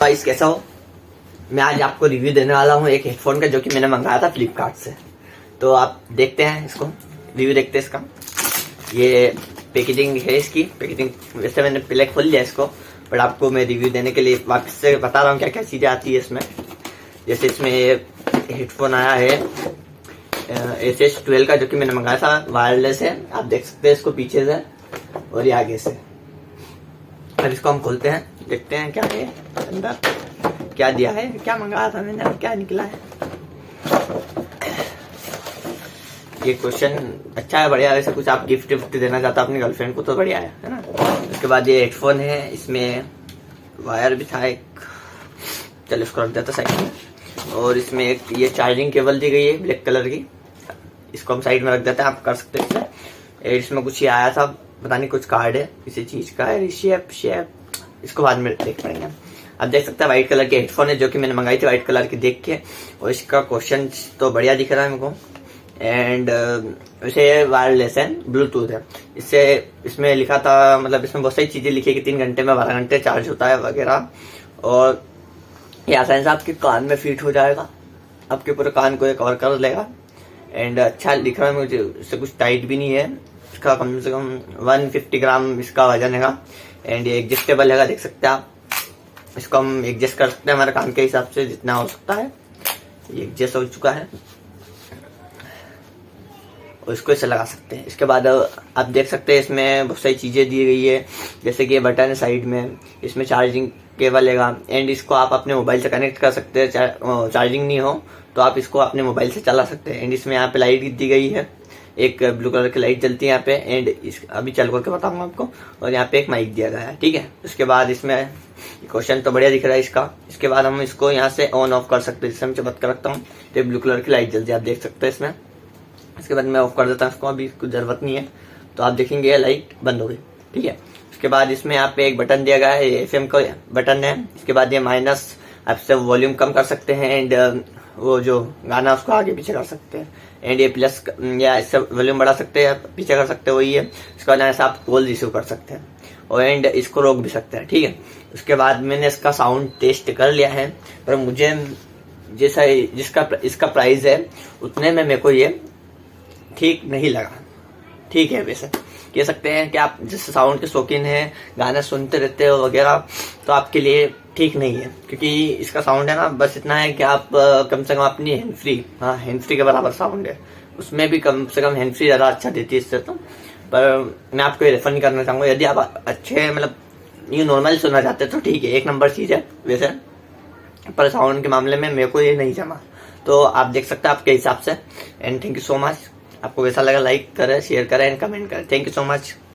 Guys कैसा हो। मैं आज आपको रिव्यू देने वाला हूँ एक हेडफोन का जो कि मैंने मंगाया था फ्लिपकार्ट से। तो आप देखते हैं इसको, रिव्यू देखते हैं इसका। ये पैकेजिंग है इसकी। पैकेजिंग वैसे मैंने पहले खोल लिया इसको, बट आपको मैं रिव्यू देने के लिए वापस से बता रहा हूँ क्या क्या चीज़ें आती है इसमें। जैसे इसमें हेडफोन आया है SS12 का जो कि मैंने मंगाया था, वायरलेस है। आप देख सकते हैं इसको पीछे से और ये आगे से। अब इसको हम खोलते हैं, देखते हैं क्या है अंदर, क्या दिया है, क्या मंगाया था मैंने और क्या निकला है। ये क्वेश्चन अच्छा है, बढ़िया है। वैसे कुछ आप गिफ्ट विफ्ट देना चाहता अपनी गर्लफ्रेंड को तो बढ़िया है ना। उसके बाद ये हेडफोन है, इसमें वायर भी था एक, चलो इसको रख देता साइड में। और इसमें एक ये चार्जिंग केबल दी गई है ब्लैक कलर की, इसको हम साइड में रख देते हैं, आप कर सकते हैं इससे। इसमें कुछ ये आया था, पता नहीं कुछ कार्ड है किसी चीज का है, शेप इसको बाद में देख पाएंगे। आप देख सकते हैं व्हाइट कलर के हेडफोन है जो कि मैंने मंगाई थी व्हाइट कलर की देख के। और इसका क्वेश्चन तो बढ़िया दिख रहा है मेरे को। एंड वैसे वायरलेस है, ब्लूटूथ है। इसमें लिखा था, मतलब इसमें बहुत सारी चीजें लिखी है कि 3 घंटे में 12 घंटे चार्ज होता है वगैरह। और ये आसानी से आपके कान में फिट हो जाएगा, आपके पूरे कान को ये कवर कर लेगा। एंड अच्छा दिख रहा है मुझे, इससे कुछ टाइट भी नहीं है। इसका कम से कम 150 ग्राम इसका वजन है। एंड ये एडजस्टेबल है, देख सकते हैं आप। इसको हम एडजस्ट कर सकते हैं हमारे कान के हिसाब से जितना हो सकता है। ये एडजस्ट हो चुका है और इसको इसे लगा सकते हैं। इसके बाद आप देख सकते हैं इसमें बहुत सारी चीजें दी गई है, जैसे कि ये बटन है साइड में, इसमें चार्जिंग केबल है। एंड इसको आप अपने मोबाइल से कनेक्ट कर सकते हैं, चार्जिंग नहीं हो तो आप इसको अपने मोबाइल से चला सकते हैं। एंड इसमें यहाँ पे लाइट दी गई है, एक ब्लू कलर की लाइट जलती है यहाँ पे। एंड अभी चल करके बताऊंगा आपको। और यहाँ पे एक माइक दिया गया है, ठीक है। उसके बाद इसमें क्वेश्चन तो बढ़िया दिख रहा है इसका। इसके बाद हम इसको यहाँ से ऑन ऑफ कर सकते हैं, जिससे मैं चमक कर रखता हूँ तो ब्लू कलर की लाइट जलती है, आप देख सकते हैं इसमें। इसके बाद मैं ऑफ कर देता हूँ इसको, अभी कुछ जरूरत नहीं है। तो आप देखेंगे लाइट बंद हो गई, ठीक है। उसके बाद इसमें यहाँ पे एक बटन दिया गया है, FM का बटन है। इसके बाद ये माइनस, आपसे वॉल्यूम कम कर सकते हैं। एंड वो जो गाना उसको आगे पीछे कर सकते हैं। एंड ये प्लस या इससे वॉल्यूम बढ़ा सकते हैं, पीछे कर सकते हैं, वही है। इसके बाद ऐसा आप कॉल रिसीव कर सकते हैं और एंड इसको रोक भी सकते हैं, ठीक है। उसके बाद मैंने इसका साउंड टेस्ट कर लिया है, पर मुझे जैसा इसका प्राइस है उतने में मेरे को ये ठीक नहीं लगा। ठीक है, वैसे कह सकते हैं कि आप जैसे साउंड के शौकीन हैं, गाना सुनते रहते हो वगैरह, तो आपके लिए ठीक नहीं है। क्योंकि इसका साउंड है ना, बस इतना है कि आप कम से कम अपनी हैंड फ्री के बराबर साउंड है। उसमें भी कम से कम हैंड फ्री ज़्यादा अच्छा देती है इससे तो। पर मैं आपको ये रेफर नहीं करना चाहूँगा। यदि आप अच्छे मतलब ये नॉर्मल सुनना चाहते हैं तो ठीक है, 1 नंबर चीज़ है वैसे। पर साउंड के मामले में मेरे को ये नहीं जमा। तो आप देख सकते हैं आपके हिसाब से। And thank you so much. आपको कैसा लगा लाइक करें, शेयर करें एंड कमेंट करें। Thank you so much.